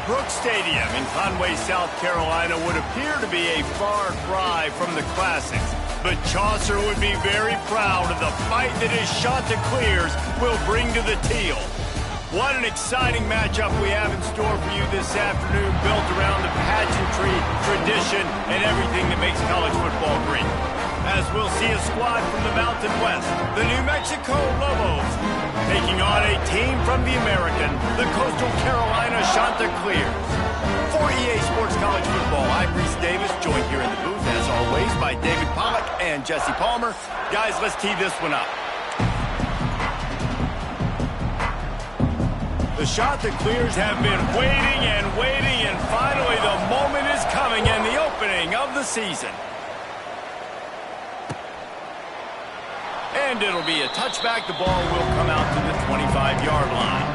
Brooks Stadium in Conway, South Carolina would appear to be a far cry from the classics, but Chaucer would be very proud of the fight that his Chanticleers will bring to the teal. What an exciting matchup we have in store for you this afternoon, built around the pageantry, tradition, and everything that makes college football great. As we'll see a squad from the Mountain West, the New Mexico Lobos, taking on a team from the American, the Coastal Carolina Chanticleers. For EA Sports College Football, I'm Reese Davis, joined here in the booth, as always, by David Pollack and Jesse Palmer. Guys, let's tee this one up. The Chanticleers have been waiting, and finally the moment is coming and the opening of the season. And it'll be a touchback. The ball will come out to the 25-yard line.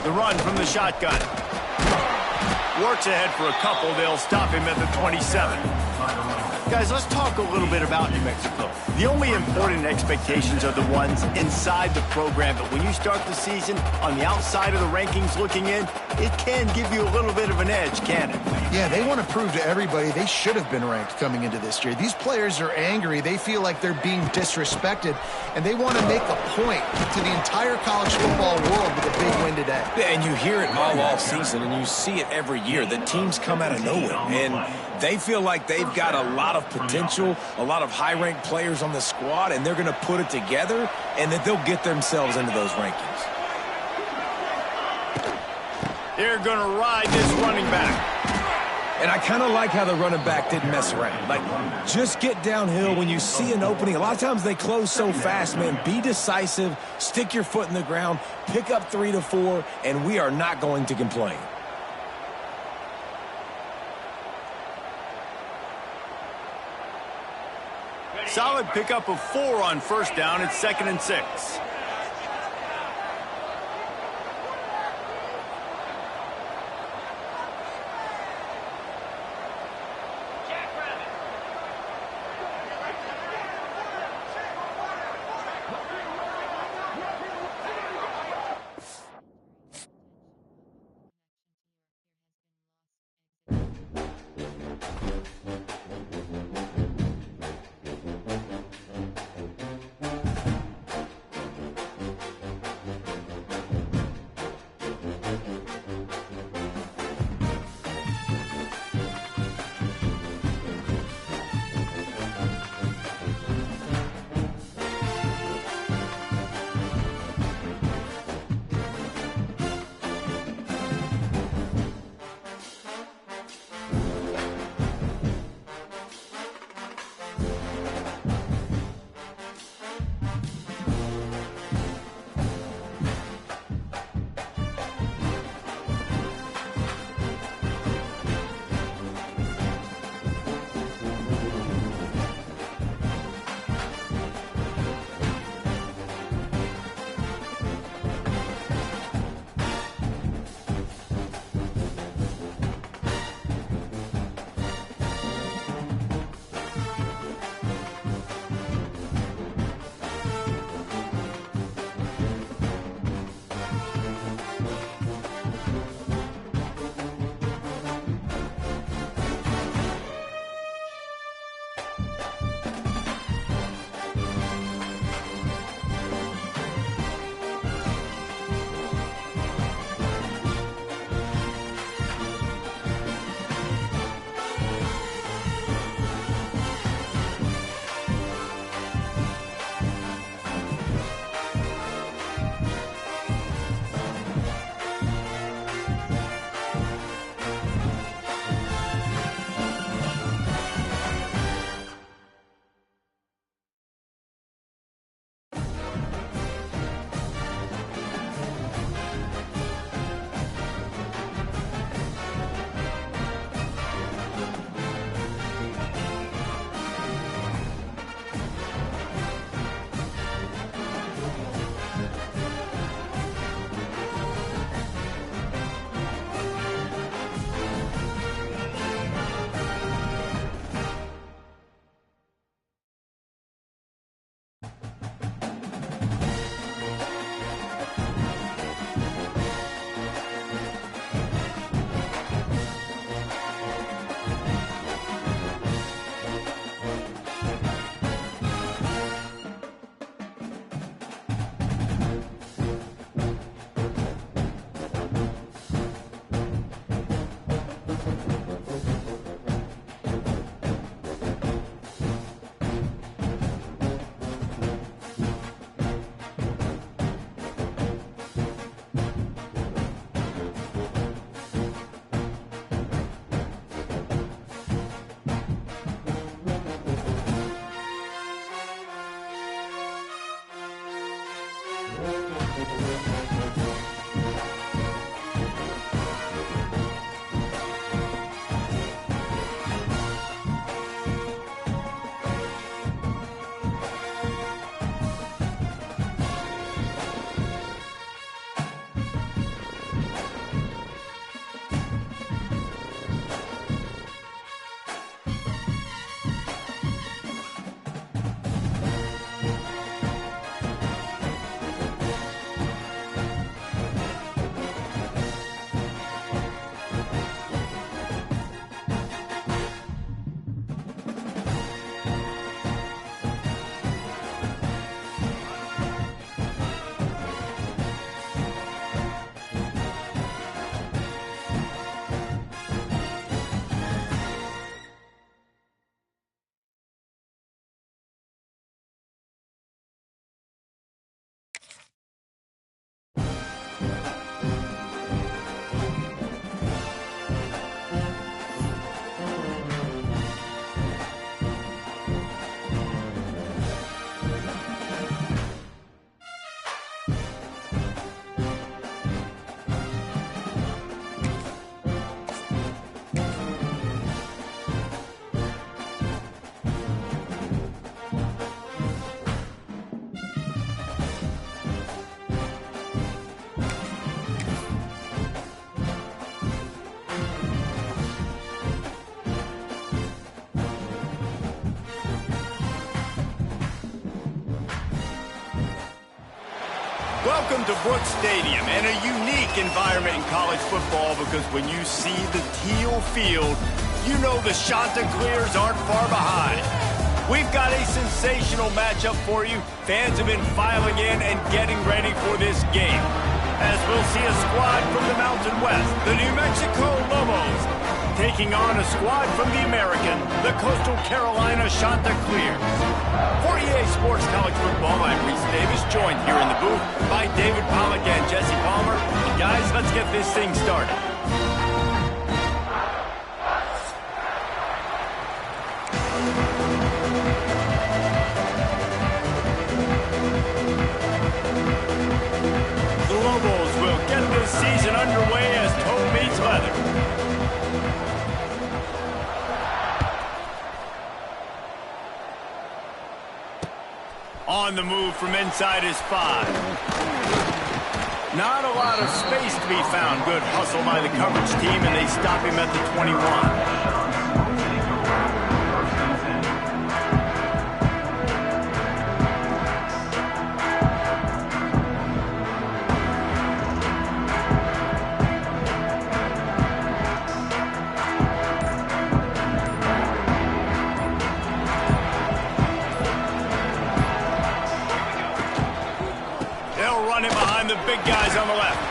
The run from the shotgun. Works ahead for a couple. They'll stop him at the 27. Guys, let's talk a little bit about New Mexico. The only important expectations are the ones inside the program, but when you start the season on the outside of the rankings looking in, it can give you a little bit of an edge, can it? Yeah, they want to prove to everybody they should have been ranked coming into this year. These players are angry. They feel like they're being disrespected, and they want to make a point to the entire college football world with a big win today. Yeah, and you hear it all season, and you see it every year. The teams come out of nowhere, and they feel like they've got a lot of potential, a lot of high-ranked players on the squad, and they're going to put it together, and that they'll get themselves into those rankings. They're going to ride this running back. And I kind of like how the running back didn't mess around. Like, just get downhill when you see an opening. A lot of times they close so fast, man. Be decisive, stick your foot in the ground, pick up 3 to 4, and we are not going to complain. Solid pickup of 4 on first down. It's 2nd and 6. Welcome to Brooks Stadium, and a unique environment in college football because when you see the teal field, you know the Chanticleers aren't far behind. We've got a sensational matchup for you. Fans have been filing in and getting ready for this game. As we'll see a squad from the Mountain West, the New Mexico Lobos, taking on a squad from the American, the Coastal Carolina Chanticleers. For EA Sports College Football, I'm Reese Davis, joined here in the booth by David Pollack and Jesse Palmer. Guys, let's get this thing started. The Lobos will get this season underway as toe meets leather. On the move from inside his 5. Not a lot of space to be found. Good hustle by the coverage team, and they stop him at the 21. The big guys on the left.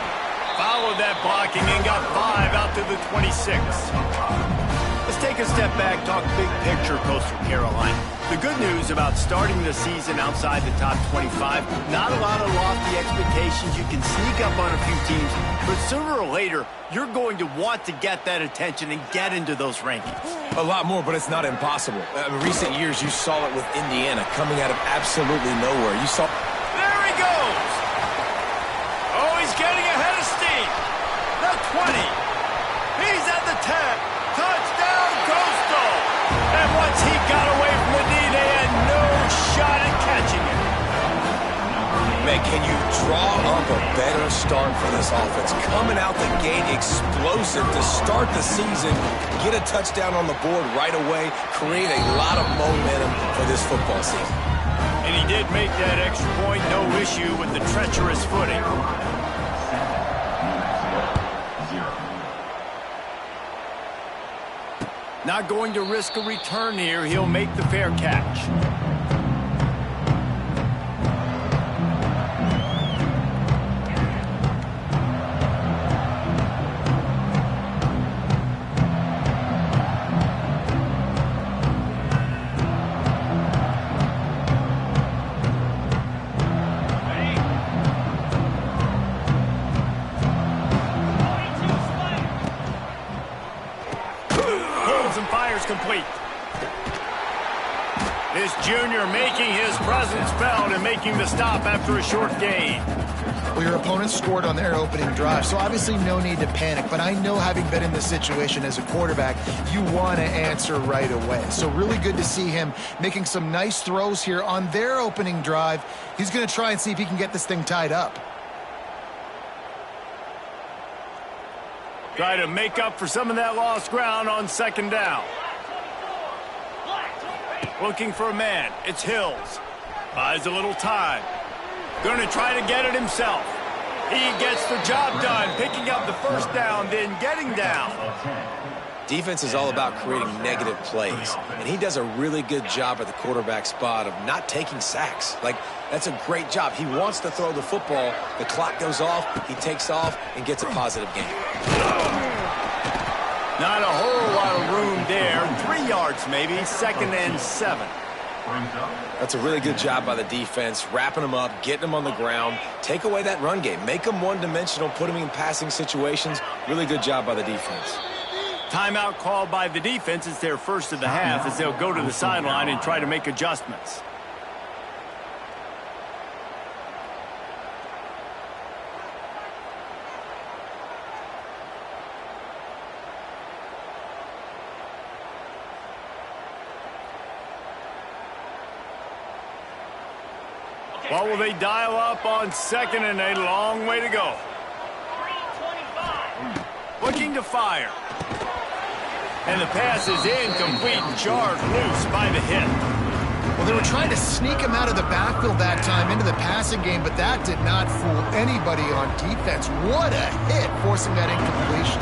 Followed that blocking and got 5 out to the 26. Let's take a step back, talk big picture Coastal Carolina. The good news about starting the season outside the top 25, not a lot of lofty expectations. You can sneak up on a few teams, but sooner or later, you're going to want to get that attention and get into those rankings. A lot more, but it's not impossible. In recent years, you saw it with Indiana coming out of absolutely nowhere. You saw... There he goes! Oh, he's getting ahead of steam. The 20. He's at the 10. Touchdown, Coastal. And once he got away from the knee, they had no shot at catching him. Man, can you draw up a better start for this offense? Coming out the gate explosive to start the season, get a touchdown on the board right away, create a lot of momentum for this football season. And he did make that extra point, no issue with the treacherous footing. Not going to risk a return here. He'll make the fair catch. Complete. This junior making his presence felt and making the stop after a short gain. Well, your opponent scored on their opening drive, so obviously no need to panic. But I know, having been in this situation as a quarterback, you want to answer right away. So really good to see him making some nice throws here on their opening drive. He's going to try and see if he can get this thing tied up. Try to make up for some of that lost ground on second down. Looking for a man. It's Hills. Buys a little time. Going to try to get it himself. He gets the job done, picking up the first down, then getting down. Defense is all about creating negative plays, and he does a really good job at the quarterback spot of not taking sacks. Like, that's a great job. He wants to throw the football. The clock goes off. He takes off and gets a positive gain. Not a whole lot of room there. 3 yards maybe, 2nd and 7. That's a really good job by the defense, wrapping them up, getting them on the ground. Take away that run game. Make them one-dimensional, put them in passing situations. Really good job by the defense. Timeout called by the defense. It's their first of the half as they'll go to the sideline and try to make adjustments. What will they dial up on 2nd and a long way to go? Looking to fire. And the pass is incomplete and charged loose by the hit. Well, they were trying to sneak him out of the backfield that time into the passing game, but that did not fool anybody on defense. What a hit, forcing that incompletion.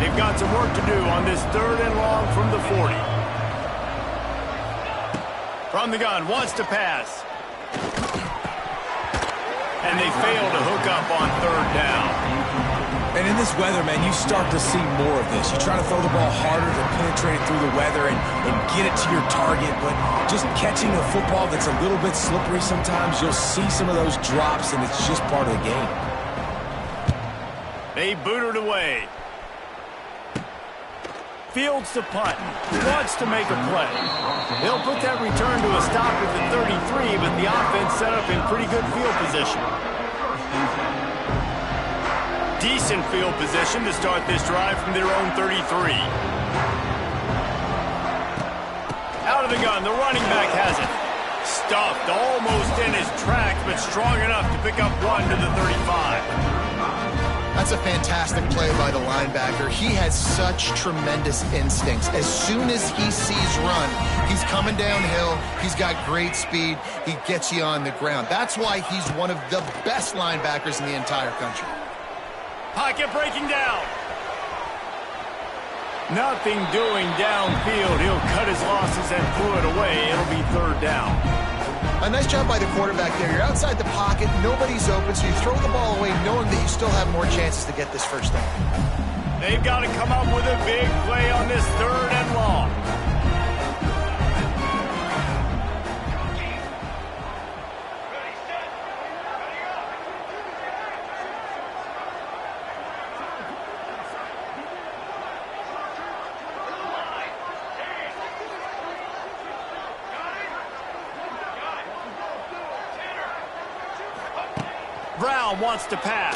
They've got some work to do on this 3rd and long from the 40. From the gun, wants to pass. And they fail to hook up on 3rd down. And in this weather, man, you start to see more of this. You try to throw the ball harder to penetrate it through the weather and get it to your target, but just catching a football that's a little bit slippery sometimes, you'll see some of those drops, and it's just part of the game. They boot it away. Fields to punt. Wants to make a play. They'll put that return to a stop at the 33, but the offense set up in pretty good field position. Decent field position to start this drive from their own 33. Out of the gun, the running back has it. Stuffed almost in his tracks, but strong enough to pick up 1 to the 35. That's a fantastic play by the linebacker. He has such tremendous instincts. As soon as he sees run, he's coming downhill. He's got great speed. He gets you on the ground. That's why he's one of the best linebackers in the entire country. Pocket breaking down. Nothing doing downfield. He'll cut his losses and pull it away. It'll be 3rd down. A nice job by the quarterback there. You're outside the pocket. Nobody's open, so you throw the ball away knowing that you still have more chances to get this 1st down. They've got to come up with a big play on this 3rd and long. Brown wants to pass.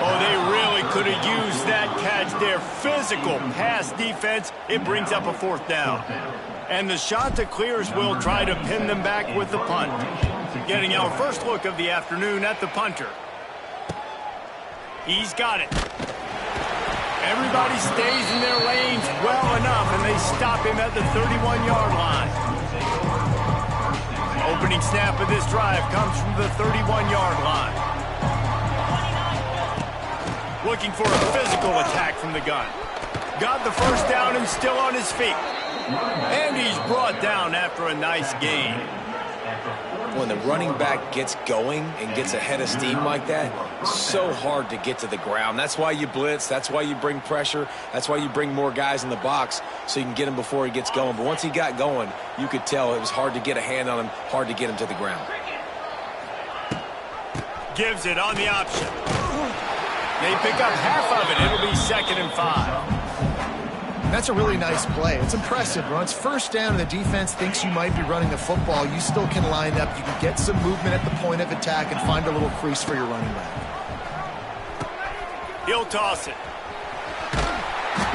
Oh, they really could have used that catch there. Physical pass defense. It brings up a 4th down. And the Chanticleers will try to pin them back with the punt. Getting our first look of the afternoon at the punter. He's got it. Everybody stays in their lanes well enough, and they stop him at the 31-yard line. Opening snap of this drive comes from the 31-yard line. Looking for a physical attack from the gun. Got the 1st down and still on his feet. And he's brought down after a nice gain. When the running back gets going and gets ahead of steam like that, so hard to get to the ground. That's why you blitz. That's why you bring pressure. That's why you bring more guys in the box so you can get him before he gets going. But once he got going, you could tell it was hard to get a hand on him, hard to get him to the ground. Gives it on the option. They pick up half of it. It'll be 2nd and 5. That's a really nice play. It's impressive. When it's 1st down and the defense thinks you might be running the football, you still can line up. You can get some movement at the point of attack and find a little crease for your running back. He'll toss it.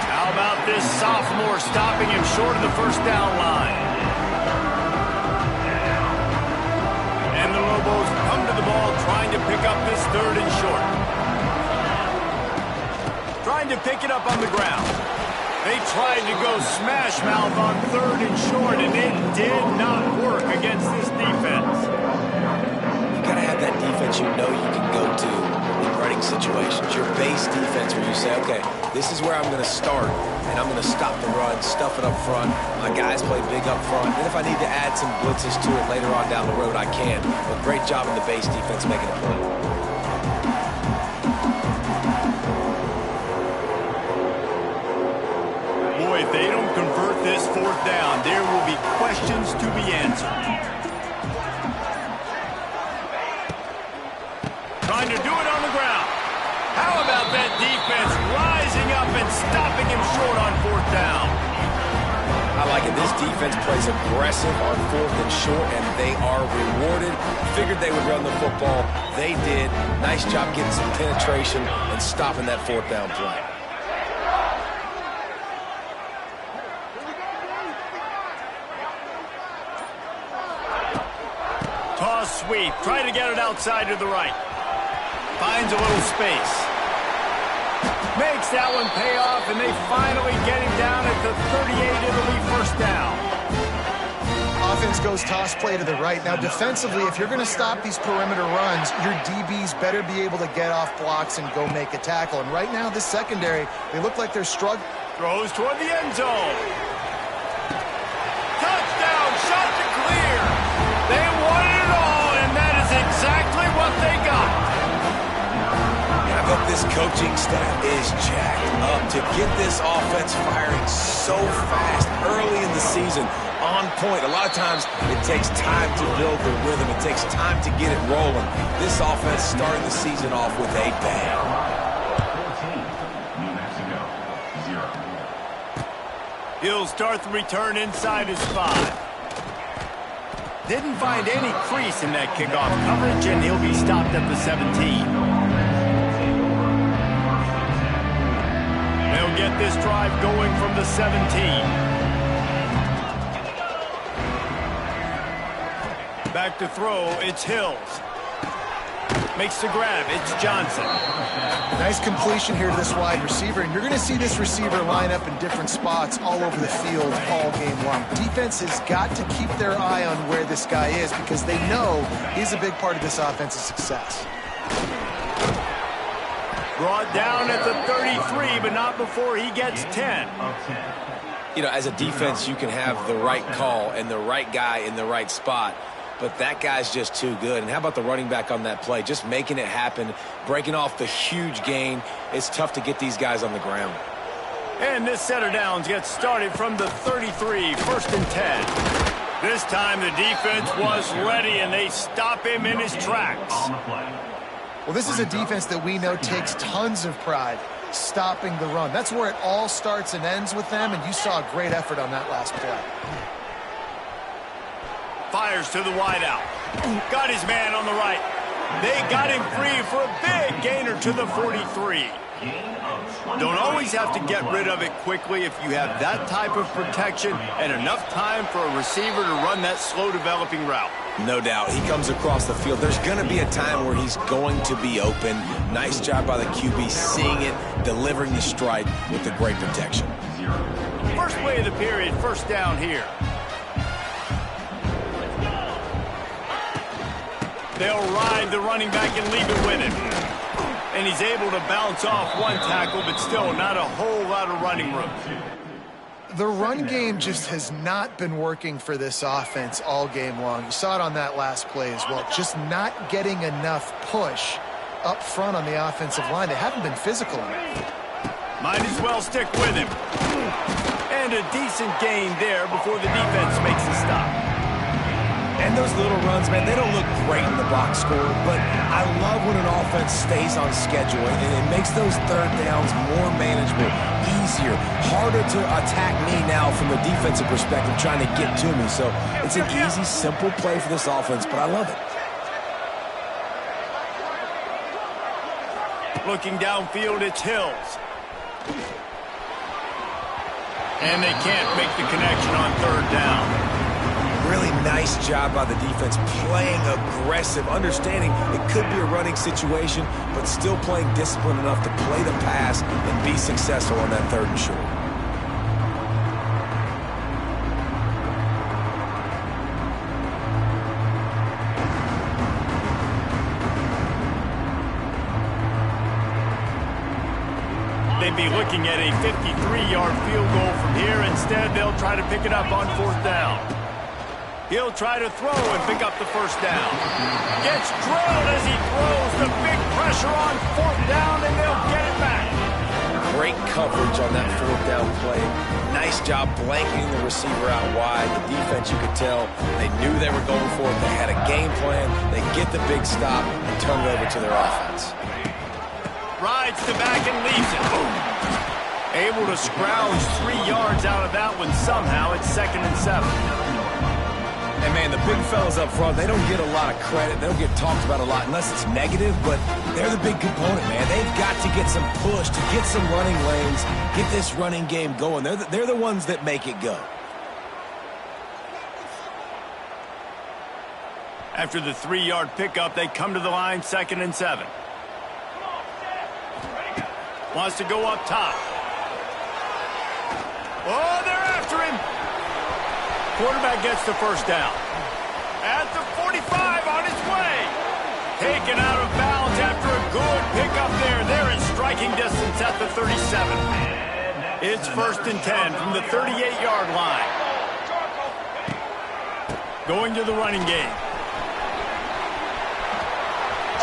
How about this sophomore stopping him short of the 1st down line? And the Lobos come to the ball trying to pick up this 3rd and short. Trying to pick it up on the ground. They tried to go smash mouth on 3rd and short, and it did not work against this defense. You got to have that defense you know you can go to in running situations. Your base defense where you say, okay, this is where I'm going to start, and I'm going to stop the run, stuff it up front. My guys play big up front, and if I need to add some blitzes to it later on down the road, I can. But great job in the base defense making a play. If they don't convert this 4th down, there will be questions to be answered. Trying to do it on the ground. How about that defense rising up and stopping him short on 4th down? I like it. This defense plays aggressive on 4th and short, and they are rewarded. Figured they would run the football. They did. Nice job getting some penetration and stopping that 4th down play. Toss sweep. Try to get it outside to the right. Finds a little space. Makes that one pay off, and they finally get him down at the 38. It'll be 1st down. defense goes toss play to the right. Now, defensively, if you're going to stop these perimeter runs, your DBs better be able to get off blocks and go make a tackle. And right now, this secondary, they look like they're struggling. Throws toward the end zone. Touchdown, shot to clear. They wanted it all, and that is exactly what they got. I bet this coaching staff is jacked up to get this offense firing so fast early in the season, on point. A lot of times it takes time to build the rhythm. It takes time to get it rolling. This offense started the season off with a bang. 14, New Mexico, 0. He'll start the return inside his 5. Didn't find any crease in that kickoff coverage, and he'll be stopped at the 17. They'll get this drive going from the 17. Back to throw, it's Hills. Makes the grab, it's Johnson. Nice completion here to this wide receiver, and you're going to see this receiver line up in different spots all over the field all game long. Defense has got to keep their eye on where this guy is because they know he's a big part of this offense's success. Brought down at the 33, but not before he gets 10. You know, as a defense, you can have the right call and the right guy in the right spot, but that guy's just too good. And how about the running back on that play? Just making it happen, breaking off the huge gain. It's tough to get these guys on the ground. And this set of downs gets started from the 33, 1st and 10. This time the defense was ready, and they stop him in his tracks. Well, this is a defense that we know takes tons of pride stopping the run. That's where it all starts and ends with them, and you saw a great effort on that last play. Fires to the wideout. Got his man on the right. They got him free for a big gainer to the 43. Don't always have to get rid of it quickly if you have that type of protection and enough time for a receiver to run that slow-developing route. No doubt. He comes across the field. There's going to be a time where he's going to be open. Nice job by the QB seeing it, delivering the strike with the great protection. First play of the period, 1st down here. They'll ride the running back and leave it with him. And he's able to bounce off one tackle, but still not a whole lot of running room. The run game just has not been working for this offense all game long. You saw it on that last play as well. Just not getting enough push up front on the offensive line. They haven't been physical enough. Might as well stick with him. And a decent gain there before the defense makes a stop. And those little runs, man, they don't look great in the box score, but I love when an offense stays on schedule, and it makes those 3rd downs more manageable, easier, harder to attack me now from a defensive perspective trying to get to me. So it's an easy, simple play for this offense, but I love it. Looking downfield, it's Hills. And they can't make the connection on 3rd down. Really nice job by the defense, playing aggressive, understanding it could be a running situation, but still playing disciplined enough to play the pass and be successful on that 3rd and short. They'd be looking at a 53-yard field goal from here. Instead, they'll try to pick it up on 4th down. He'll try to throw and pick up the 1st down. Gets drilled as he throws the big pressure on 4th down, and they'll get it back. Great coverage on that 4th down play. Nice job blanketing the receiver out wide. The defense, you could tell, they knew they were going for it. They had a game plan. They get the big stop and turn it over to their offense. Rides the back and leaves it. Able to scrounge 3 yards out of that one somehow. It's 2nd and 7. And, man, the big fellas up front, they don't get a lot of credit. They don't get talked about a lot unless it's negative, but they're the big component, man. They've got to get some push, to get some running lanes, get this running game going. They're the ones that make it go. After the 3-yard pickup, they come to the line, 2nd and 7. Wants to go up top. Oh, they're after him. Quarterback gets the first down. At the 45 on its way. Taken out of bounds after a good pickup there. They're in striking distance at the 37. It's 1st and 10 from the 38-yard line. Going to the running game.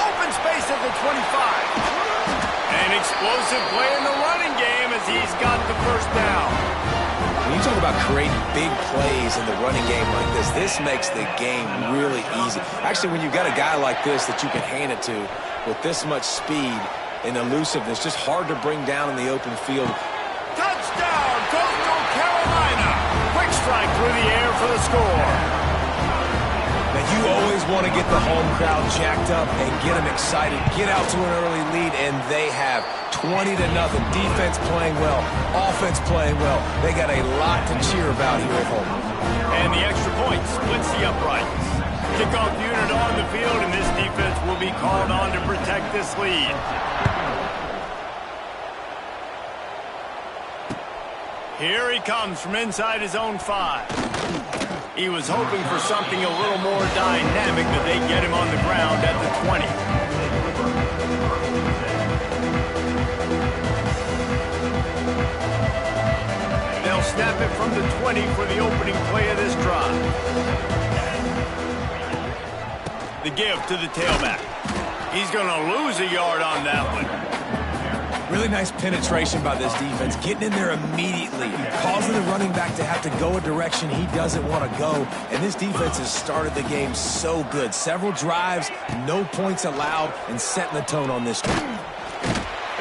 Open space at the 25. An explosive play in the running game as he's got the first down. When you talk about creating big plays in the running game like this makes the game really easy. Actually, when you've got a guy like this that you can hand it to with this much speed and elusiveness, just hard to bring down in the open field. Touchdown, Coastal Carolina. Quick strike through the air for the score. Now, you always want to get the home crowd jacked up and get them excited, get out to an early lead, and they have 20-0. Defense playing well, offense playing well. They got a lot to cheer about here at home. And the extra point splits the uprights. Kickoff unit on the field, and this defense will be called on to protect this lead. Here he comes from inside his own 5. He was hoping for something a little more dynamic, but they get him on the ground at the 20. They'll snap it from the 20 for the opening play of this drive. The give to the tailback. He's going to lose a yard on that one. Really nice penetration by this defense, getting in there immediately, causing the running back to have to go a direction he doesn't want to go. And this defense has started the game so good. Several drives, no points allowed, and setting the tone on this one.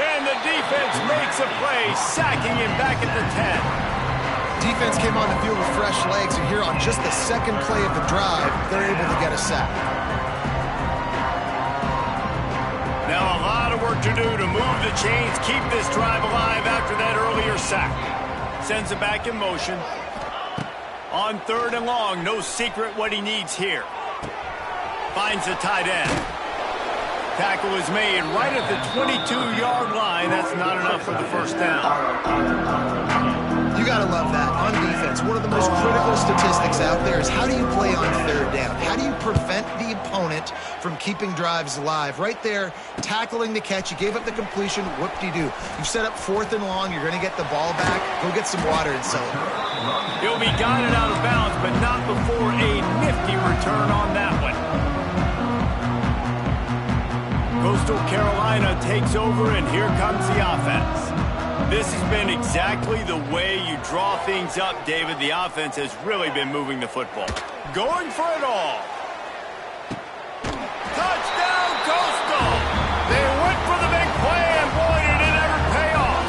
And the defense makes a play, sacking him back at the 10. Defense came on the field with fresh legs, and here on just the second play of the drive, they're able to get a sack. Now a lot of work to do to move the chains, keep this drive alive after that earlier sack. Sends it back in motion. On 3rd and long, no secret what he needs here. Finds the tight end. Tackle is made right at the 22-yard line. That's not enough for the first down. You got to love that. On defense, one of the most critical statistics out there is how do you play on 3rd down? How do you prevent the opponent from keeping drives alive? Right there, tackling the catch. You gave up the completion. Whoop-de-doo. You set up 4th and long. You're going to get the ball back. Go get some water and celebrate. He'll be guided out of bounds, but not before a nifty return on that one. Coastal Carolina takes over, and here comes the offense. This has been exactly the way you draw things up, David. The offense has really been moving the football. Going for it all. Touchdown, Coastal! They went for the big play, and boy, did it ever pay off.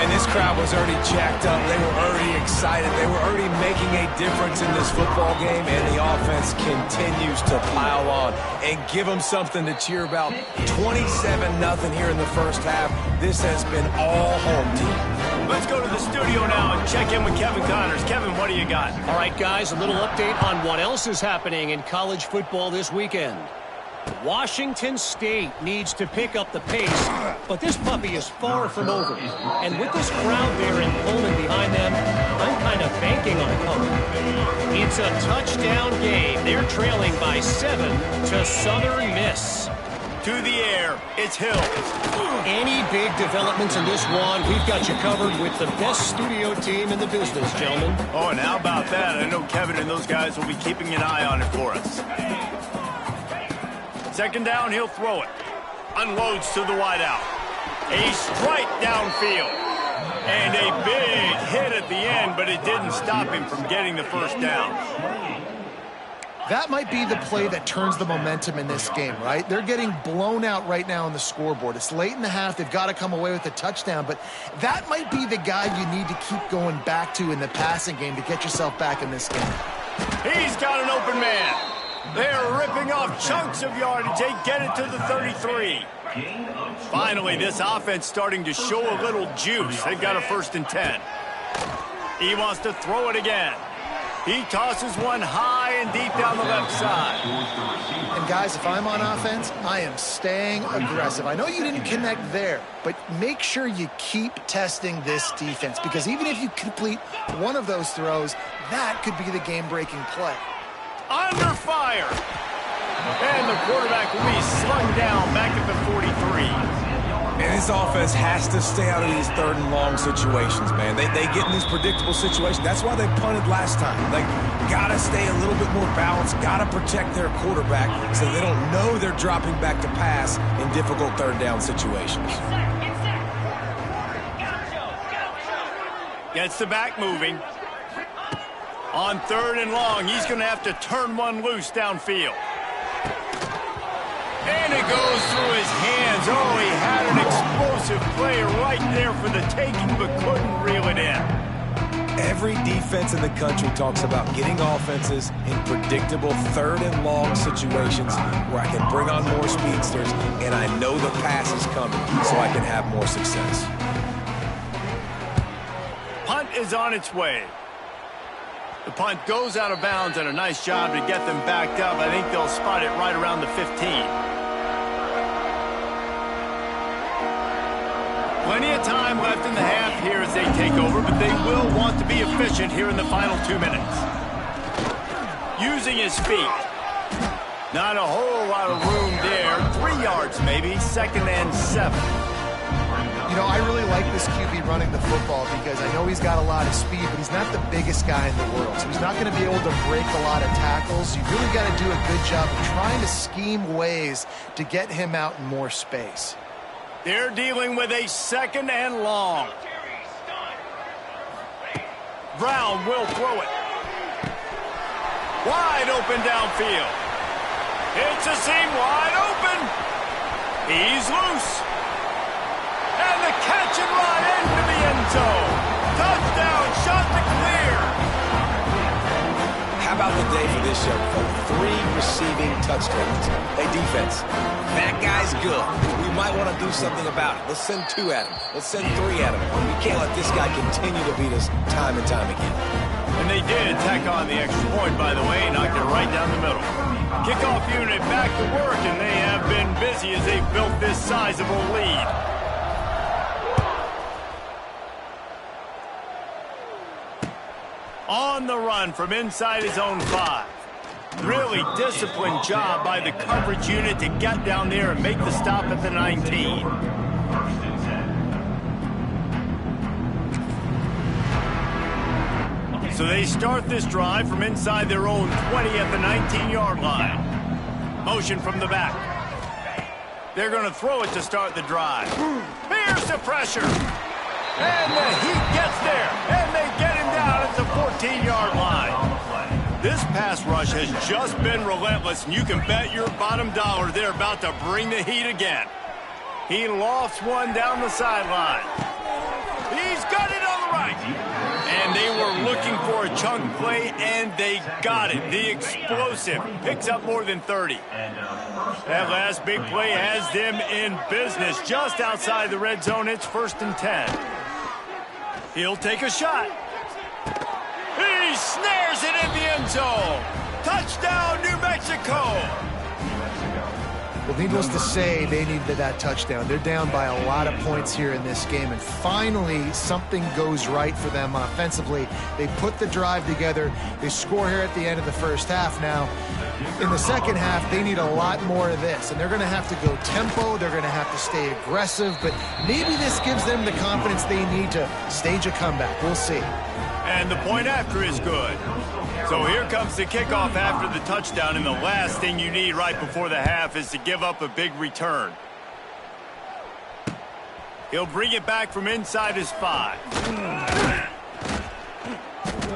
And this crowd was already jacked up. They were already excited. They were already making a difference in this football game, and the offense continues to pile on and give them something to cheer about. 27-0 here in the first half. This has been all home team. Let's go to the studio now and check in with Kevin Connors. Kevin, what do you got? All right, guys, a little update on what else is happening in college football this weekend. Washington State needs to pick up the pace, but this puppy is far from over. And with this crowd there in Pullman behind them, I'm kind of banking on a cover. It's a touchdown game. They're trailing by 7 to Southern Miss. To the air, it's Hill. Any big developments in this one, we've got you covered with the best studio team in the business, gentlemen. Oh, and how about that? I know Kevin and those guys will be keeping an eye on it for us. 2nd down, he'll throw it. Unloads to the wideout. A strike downfield. And a big hit at the end, but it didn't stop him from getting the first down. That might be the play that turns the momentum in this game, right? They're getting blown out right now on the scoreboard. It's late in the half. They've got to come away with a touchdown, but that might be the guy you need to keep going back to in the passing game to get yourself back in this game. He's got an open man. They're ripping off chunks of yardage. They get it to the 33. Finally, this offense starting to show a little juice. They've got a 1st and 10. He wants to throw it again. He tosses one high playing deep down the left side. And guys, if I'm on offense, I am staying aggressive. I know you didn't connect there, but make sure you keep testing this defense, because even if you complete one of those throws, that could be the game-breaking play. Under fire. And the quarterback will be slung down back at the 43. And this offense has to stay out of these 3rd and long situations, man. They get in these predictable situations. That's why they punted last time. Like, gotta stay a little bit more balanced, gotta protect their quarterback so they don't know they're dropping back to pass in difficult 3rd down situations. Gets the back moving. On 3rd and long, he's going to have to turn one loose downfield. And it goes through his hands. Oh, he had an explosive play right there for the taking, but couldn't reel it in. Every defense in the country talks about getting offenses in predictable 3rd and long situations where I can bring on more speedsters and I know the pass is coming so I can have more success. Punt is on its way. The punt goes out of bounds, and a nice job to get them backed up. I think they'll spot it right around the 15. Plenty of time left in the half here as they take over, but they will want to be efficient here in the final 2 minutes. Using his feet. Not a whole lot of room there. 3 yards maybe, 2nd and 7. You know, I really like this QB running the football because I know he's got a lot of speed, but he's not the biggest guy in the world. So he's not going to be able to break a lot of tackles. You've really got to do a good job of trying to scheme ways to get him out in more space. They're dealing with a 2nd and long. Brown will throw it. Wide open downfield. It's a seam wide open. He's loose. And the catch and run into the end zone. Touchdown, shot to clear. How about the day for this young fella? 3 receiving touchdowns. Hey, defense, that guy's good. We might want to do something about it. Let's send 2 at him. Let's send 3 at him. We can't let this guy continue to beat us time and time again. And they did tack on the extra point, by the way, knocked it right down the middle. Kickoff unit back to work, and they have been busy as they've built this sizable lead. On the run from inside his own 5. Really disciplined job by the coverage unit to get down there and make the stop at the 19. So they start this drive from inside their own 20 at the 19-yard line. Motion from the back. They're going to throw it to start the drive. Here's the pressure. And the heat gets there, and they get him down at the 14-yard line. This pass rush has just been relentless, and you can bet your bottom dollar they're about to bring the heat again. He lofts one down the sideline. He's got it on the right. And they were looking for a chunk play, and they got it. The explosive picks up more than 30. That last big play has them in business. Just outside the red zone, it's 1st and 10. He'll take a shot. He snares it in the end zone. Touchdown, New Mexico. Well, needless to say, they needed that touchdown. They're down by a lot of points here in this game, and finally something goes right for them offensively. They put the drive together. They score here at the end of the first half. Now, in the second half, they need a lot more of this, and they're going to have to go tempo. They're going to have to stay aggressive, but maybe this gives them the confidence they need to stage a comeback. We'll see. And the point after is good. So here comes the kickoff after the touchdown, and the last thing you need right before the half is to give up a big return. He'll bring it back from inside his 5.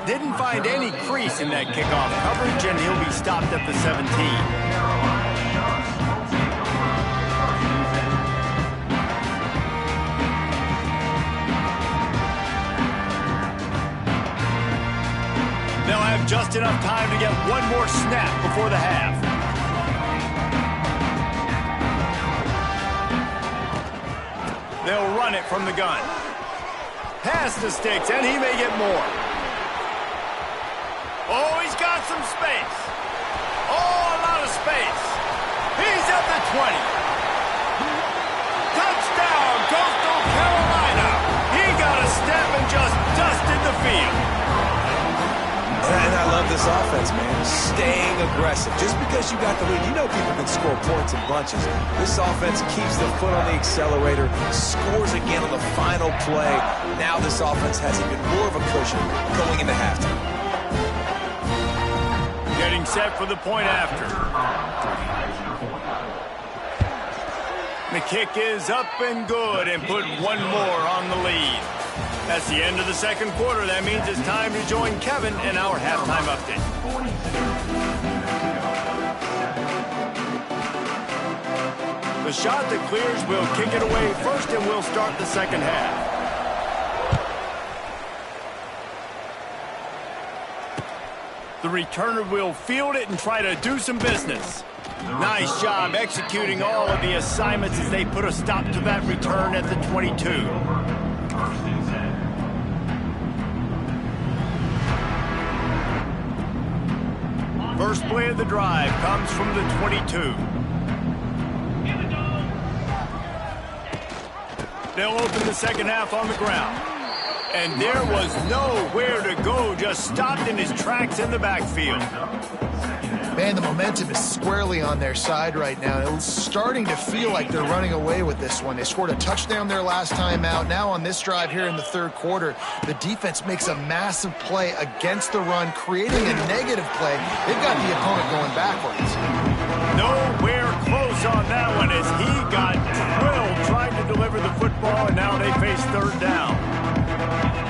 Didn't find any crease in that kickoff coverage, and he'll be stopped at the 17. They'll have just enough time to get one more snap before the half. They'll run it from the gun. Pass to Sticks, and he may get more. Oh, he's got some space. Oh, a lot of space. He's at the 20. Touchdown, Coastal Carolina. He got a step and just dusted the field. And I love this offense, man. Staying aggressive. Just because you got the lead, you know people can score points in bunches. This offense keeps the foot on the accelerator, scores again on the final play. Now this offense has even more of a cushion going into halftime. Getting set for the point after. The kick is up and good and put one more on the lead. That's the end of the second quarter. That means it's time to join Kevin in our halftime update. The shot that clears will kick it away first, and we'll start the second half. The returner will field it and try to do some business. Nice job executing all of the assignments as they put a stop to that return at the 22. First play of the drive comes from the 22. They'll open the second half on the ground. And there was nowhere to go, just stopped in his tracks in the backfield. Man, the momentum is squarely on their side right now. It's starting to feel like they're running away with this one. They scored a touchdown their last time out. Now on this drive here in the third quarter, the defense makes a massive play against the run, creating a negative play. They've got the opponent going backwards. Nowhere close on that one as he got drilled trying to deliver the football, and now they face third down.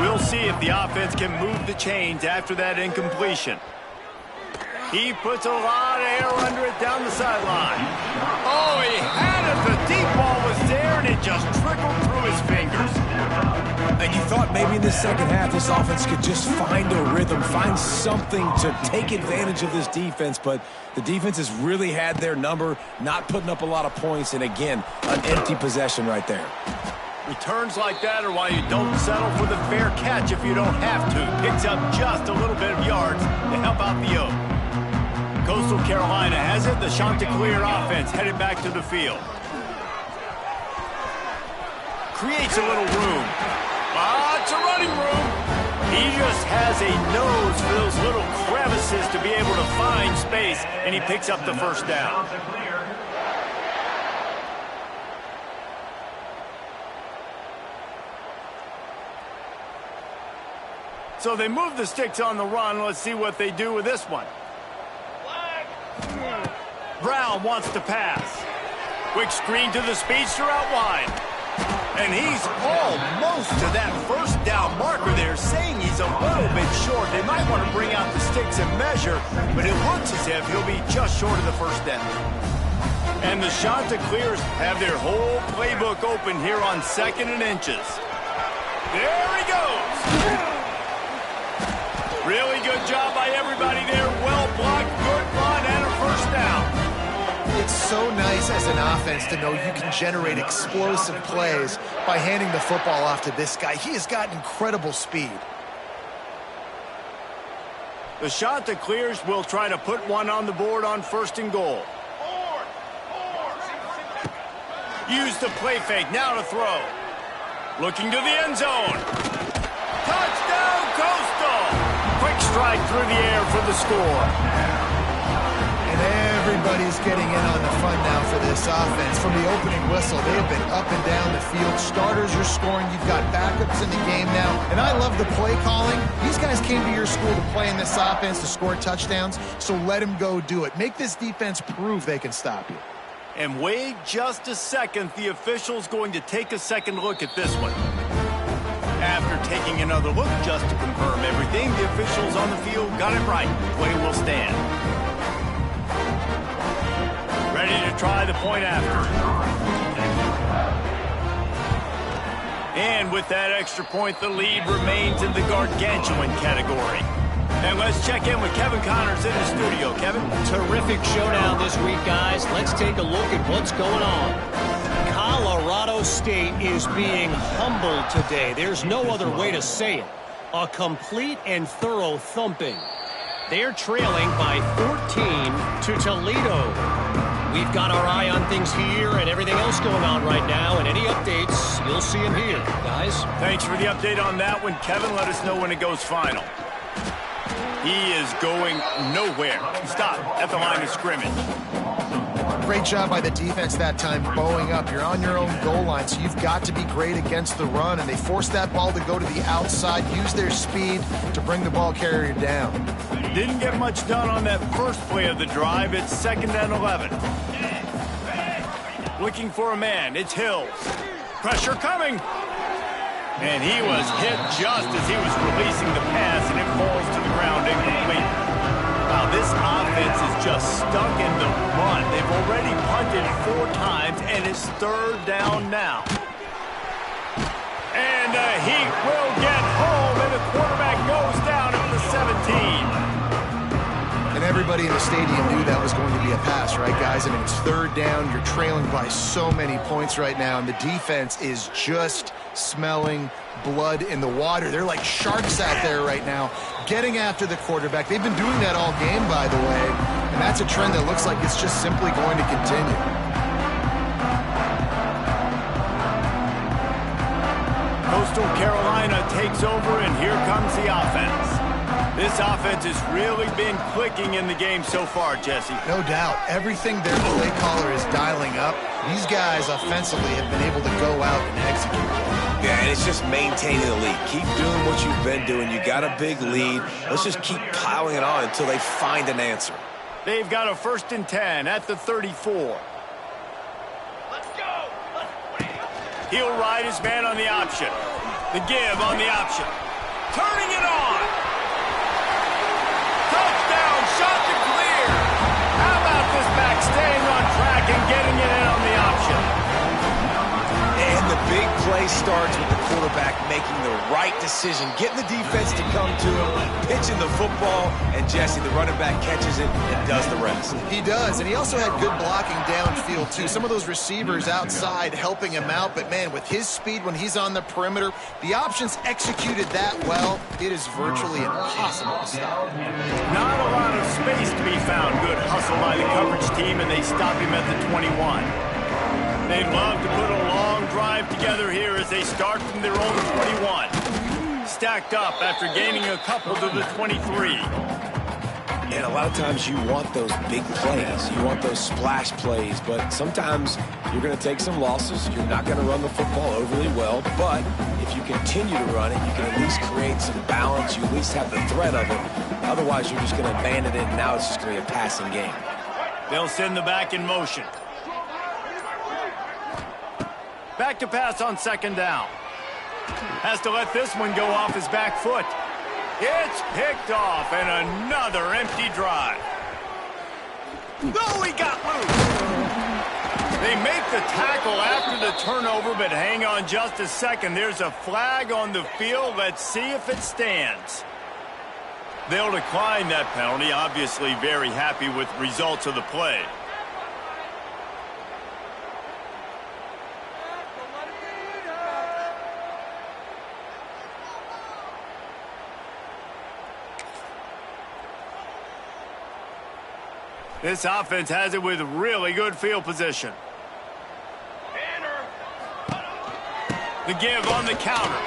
We'll see if the offense can move the chains after that incompletion. He puts a lot of air under it down the sideline. Oh, he had it. The deep ball was there, and it just trickled through his fingers. And you thought maybe in the second half this offense could just find a rhythm, find something to take advantage of this defense, but the defense has really had their number, not putting up a lot of points, and again, an empty possession right there. Returns like that are why you don't settle for the fair catch if you don't have to. Picks up just a little bit of yards to help out the Oak. Coastal Carolina has it. The Chanticleer offense headed back to the field. Creates a little room. Lots of running room. He just has a nose for those little crevices to be able to find space, and he picks up the first down. So they move the sticks on the run. Let's see what they do with this one. Brown wants to pass. Quick screen to the speedster out wide. And he's almost to that first down marker there, saying he's a little bit short. They might want to bring out the sticks and measure, but it looks as if he'll be just short of the first down. And the Chanticleers have their whole playbook open here on 2nd and inches. There he goes. Really good job by everybody there. Well blocked, good run, and a first down. It's so nice as an offense to know you can generate explosive plays by handing the football off to this guy. He has got incredible speed. The Chanticleers will try to put one on the board on 1st and goal. Use the play fake, now to throw. Looking to the end zone. Touchdown, Coastal! Quick strike through the air for the score. And everybody's getting in on the fun now for this offense. From the opening whistle, they have been up and down the field. Starters are scoring. You've got backups in the game now. And I love the play calling. These guys came to your school to play in this offense to score touchdowns, so let them go do it. Make this defense prove they can stop you. And wait just a second. The official's going to take a second look at this one. After taking another look just to confirm everything, the officials on the field got it right. Play will stand. Ready to try the point after. And with that extra point, the lead remains in the gargantuan category. And let's check in with Kevin Connors in the studio. Kevin? Terrific showdown this week, guys. Let's take a look at what's going on. Colorado State is being humbled today. There's no other way to say it. A complete and thorough thumping. They're trailing by 14 to Toledo. We've got our eye on things here and everything else going on right now, and any updates, you'll see them here. Guys? Thanks for the update on that one, Kevin. Let us know when it goes final. He is going nowhere. Stop at the line of scrimmage. Great job by the defense that time, bowing up. You're on your own goal line, so you've got to be great against the run, and they forced that ball to go to the outside, use their speed to bring the ball carrier down. Didn't get much done on that first play of the drive. It's 2nd and 11. Looking for a man. It's Hills. Pressure coming. And he was hit just as he was releasing the pass, and it falls to the ground incomplete. Wow, this offense is just stuck in the run. They've already punted 4 times, and it's 3rd down now. And he will get home, and the quarterback goes down at the 17. And everybody in the stadium knew that was going to be a pass, right, guys? I mean, it's 3rd down. You're trailing by so many points right now, and the defense is just smelling blood in the water. They're like sharks out there right now, getting after the quarterback. They've been doing that all game, by the way, and that's a trend that looks like it's just simply going to continue. Coastal Carolina takes over, and here comes the offense. This offense has really been clicking in the game so far, Jesse. No doubt. Everything their play caller is dialing up, these guys offensively have been able to go out and execute. Yeah, and it's just maintaining the lead. Keep doing what you've been doing. You got a big lead. Let's just keep piling it on until they find an answer. They've got a 1st and 10 at the 34. Let's go. He'll ride his man on the option. The give on the option. Turning it on. Touchdown, shot to clear. How about this back staying on track and getting it in on the option? And the big play starts with the quarterback making the right decision, getting the defense to come to him, pitching the football, and Jesse, the running back, catches it and does the rest. He does, and he also had good blocking downfield, too. Some of those receivers outside helping him out, but, man, with his speed when he's on the perimeter, the options executed that well, it is virtually impossible to stop. Not a lot of space to be found. Good hustle by the coverage team, and they stop him at the 21. They'd love to put a long drive together here as they start from their own 21. Stacked up after gaining a couple to the 23. And a lot of times you want those big plays. You want those splash plays, but sometimes you're going to take some losses. You're not going to run the football overly well, but if you continue to run it, you can at least create some balance. You at least have the threat of it. Otherwise, you're just going to abandon it, and now it's just going to be a passing game. They'll send the back in motion. Back to pass on 2nd down. Has to let this one go off his back foot. It's picked off, and another empty drive. Oh, he got loose. They make the tackle after the turnover, but hang on just a second. There's a flag on the field. Let's see if it stands. They'll decline that penalty. Obviously very happy with results of the play. This offense has it with really good field position. The give on the counter.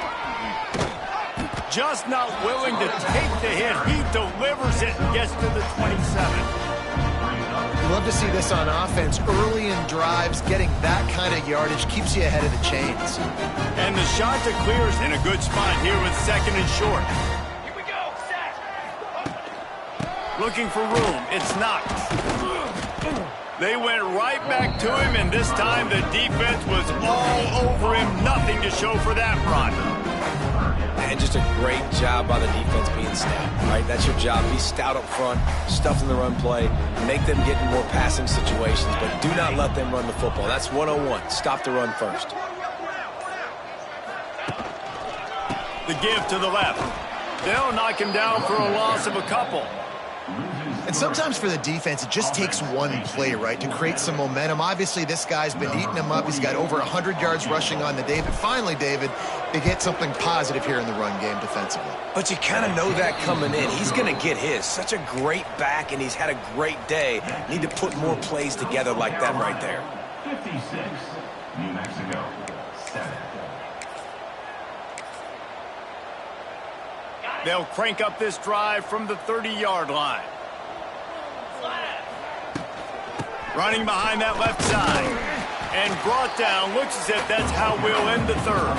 Just not willing to take the hit. He delivers it and gets to the 27. You love to see this on offense. Early in drives, getting that kind of yardage keeps you ahead of the chains. And the shot to clear is in a good spot here with 2nd and short. Here we go. Set. Looking for room. It's Knox. They went right back to him, and this time the defense was all over him. Nothing to show for that run. And just a great job by the defense being stout, right? That's your job. Be stout up front, stuff in the run play, make them get in more passing situations, but do not let them run the football. That's 101. Stop the run first. The give to the left. They'll knock him down for a loss of a couple. And sometimes for the defense, it just takes one play, right, to create some momentum. Obviously, this guy's been eating him up. He's got over 100 yards rushing on the day. But finally, David, they get something positive here in the run game defensively. But you kind of know that coming in. He's going to get his. Such a great back, and he's had a great day. Need to put more plays together like that right there. 56, New Mexico, 7. They'll crank up this drive from the 30-yard line. Running behind that left side. And brought down. Looks as if that's how we'll end the third.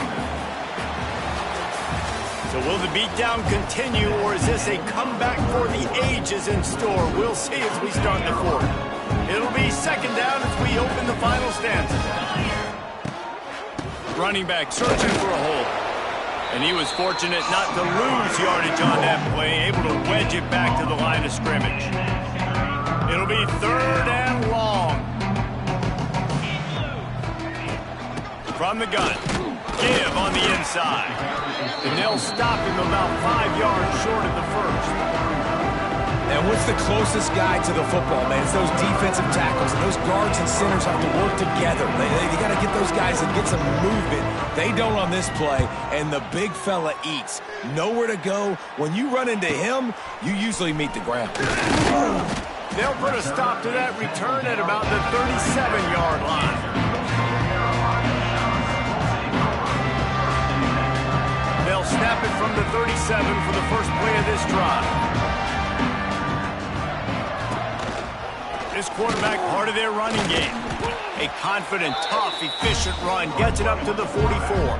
So will the beatdown continue, or is this a comeback for the ages in store? We'll see as we start the fourth. It'll be second down as we open the final stanza. Running back searching for a hole. And he was fortunate not to lose yardage on that play, able to wedge it back to the line of scrimmage. It'll be third and long. From the gun. Give on the inside. And they'll stop him about 5 yards short of the first. And what's the closest guy to the football, man? It's those defensive tackles. And those guards and centers have to work together. They got to get those guys and get some movement. They don't on this play, and the big fella eats. Nowhere to go. When you run into him, you usually meet the ground. They'll put a stop to that return at about the 37-yard line. They'll snap it from the 37 for the first play of this drive. This quarterback, part of their running game. A confident, tough, efficient run. Gets it up to the 44.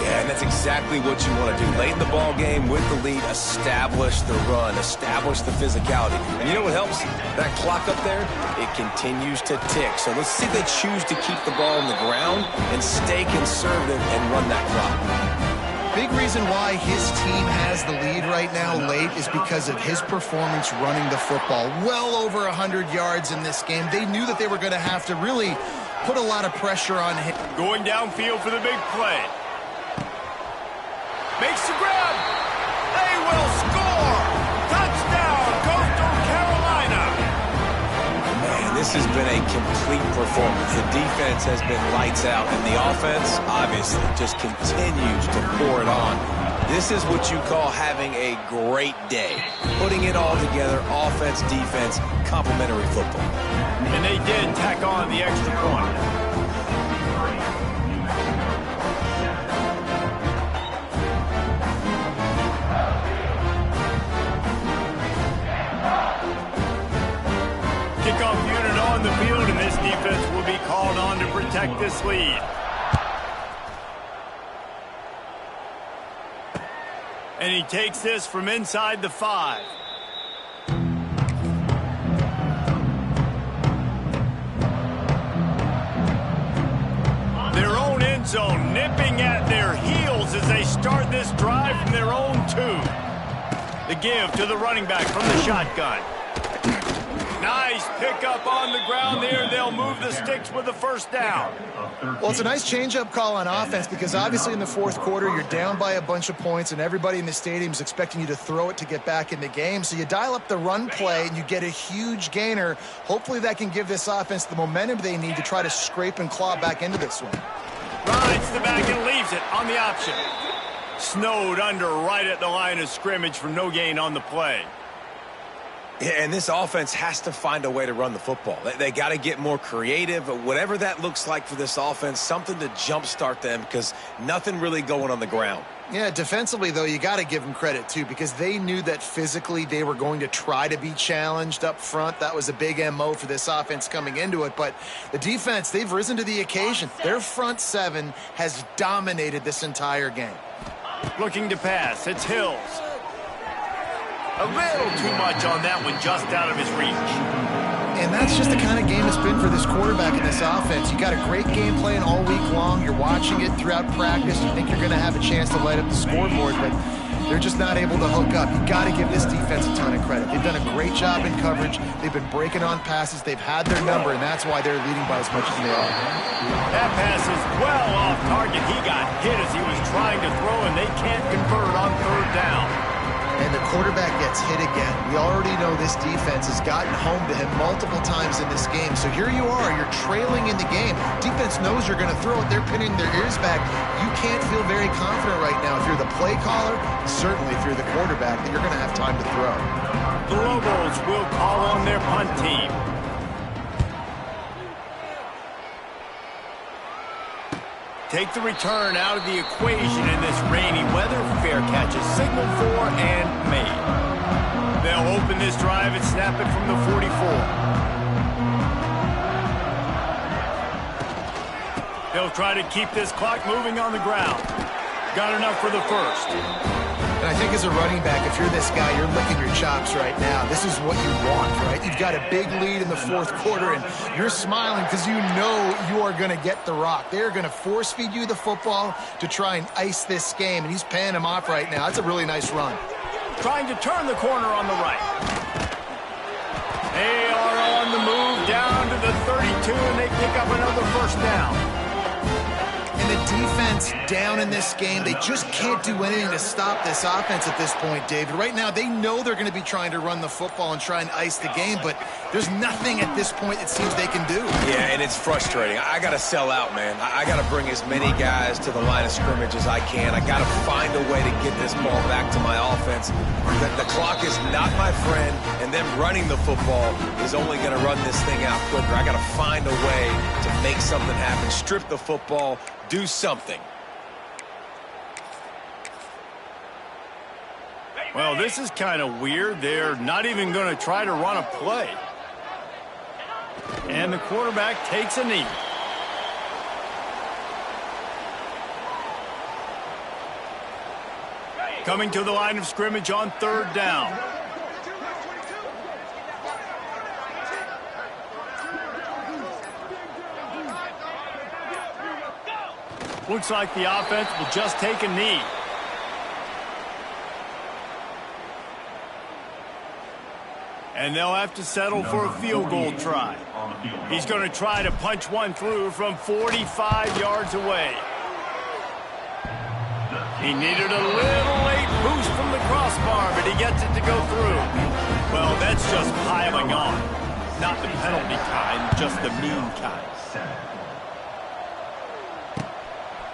Yeah, and that's exactly what you want to do. Late in the ball game with the lead, establish the run, establish the physicality. And you know what helps? That clock up there, it continues to tick. So let's see if they choose to keep the ball on the ground and stay conservative and run that clock. Big reason why his team has the lead right now late is because of his performance running the football. Well over 100 yards in this game. They knew that they were going to have to really put a lot of pressure on him. Going downfield for the big play. Makes the grab. They will score. Touchdown, Coastal Carolina. Man, this has been a complete performance. The defense has been lights out, and the offense, obviously, just continues to pour it on. This is what you call having a great day. Putting it all together, offense, defense, complementary football. And they did tack on the extra point. Kickoff unit on the field, and this defense will be called on to protect this lead. And he takes this from inside the 5. Their own end zone nipping at their heels as they start this drive from their own 2. The give to the running back from the shotgun. Nice pickup on the ground there. They'll move the sticks with the first down. Well, it's a nice change-up call on offense because obviously in the fourth quarter, you're down by a bunch of points and everybody in the stadium is expecting you to throw it to get back in the game. So you dial up the run play and you get a huge gainer. Hopefully that can give this offense the momentum they need to try to scrape and claw back into this one. Rides the back and leaves it on the option. Snowed under right at the line of scrimmage for no gain on the play. Yeah, and this offense has to find a way to run the football. They got to get more creative, whatever that looks like for this offense, something to jumpstart them because nothing really going on the ground. Yeah, defensively, though, you got to give them credit, too, because they knew that physically they were going to try to be challenged up front. That was a big MO for this offense coming into it. But the defense, they've risen to the occasion. Their front 7 has dominated this entire game. Looking to pass. It's Hills. A little too much on that one, just out of his reach. And that's just the kind of game it's been for this quarterback in this offense. You got a great game plan all week long. You're watching it throughout practice. You think you're going to have a chance to light up the scoreboard, but they're just not able to hook up. You got to give this defense a ton of credit. They've done a great job in coverage. They've been breaking on passes. They've had their number, and that's why they're leading by as much as they are. That pass is well off target. He got hit as he was trying to throw, and they can't convert on third down. And the quarterback gets hit again. We already know this defense has gotten home to him multiple times in this game. So here you are, you're trailing in the game. Defense knows you're going to throw it. They're pinning their ears back. You can't feel very confident right now if you're the play caller, certainly if you're the quarterback, that you're going to have time to throw. The Lobos will call on their punt team. Take the return out of the equation in this rainy weather. Fair catch is signaled for and made. They'll open this drive and snap it from the 44. They'll try to keep this clock moving on the ground. Got enough for the first. And I think as a running back, if you're this guy, you're licking your chops right now. This is what you want, right? You've got a big lead in the fourth quarter, and you're smiling because you know you are going to get the rock. They're going to force-feed you the football to try and ice this game, and he's paying him off right now. That's a really nice run. Trying to turn the corner on the right. They are on the move down to the 32, and they pick up another first down. And the defense down in this game, they just can't do anything to stop this offense at this point, David. Right now, they know they're going to be trying to run the football and try and ice the game, but there's nothing at this point it seems they can do. Yeah, and it's frustrating. I got to sell out, man. I got to bring as many guys to the line of scrimmage as I can. I got to find a way to get this ball back to my offense. The clock is not my friend, and them running the football is only going to run this thing out quicker. I got to find a way to make something happen, strip the football, do something. Well, this is kind of weird. They're not even going to try to run a play. And the quarterback takes a knee. Coming to the line of scrimmage on third down. Looks like the offense will just take a knee. And they'll have to settle for a field goal try. He's going to try to punch one through from 45 yards away. He needed a little late boost from the crossbar, but he gets it to go through. Well, that's just piling on. Not the penalty kind, just the mean kind.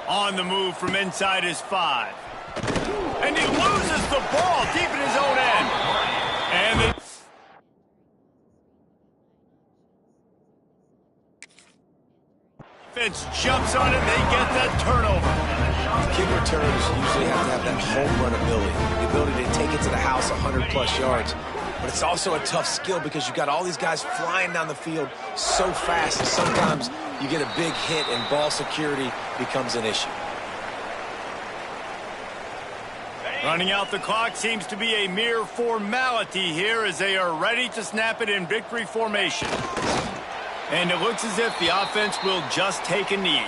On the move from inside his 5. And he loses the ball deep in his own end. And the defense jumps on it, they get that turnover. Kick returners usually have to have that home run ability, the ability to take it to the house 100-plus yards. But it's also a tough skill because you've got all these guys flying down the field so fast, and sometimes you get a big hit and ball security becomes an issue. Running out the clock seems to be a mere formality here as they are ready to snap it in victory formation. And it looks as if the offense will just take a knee.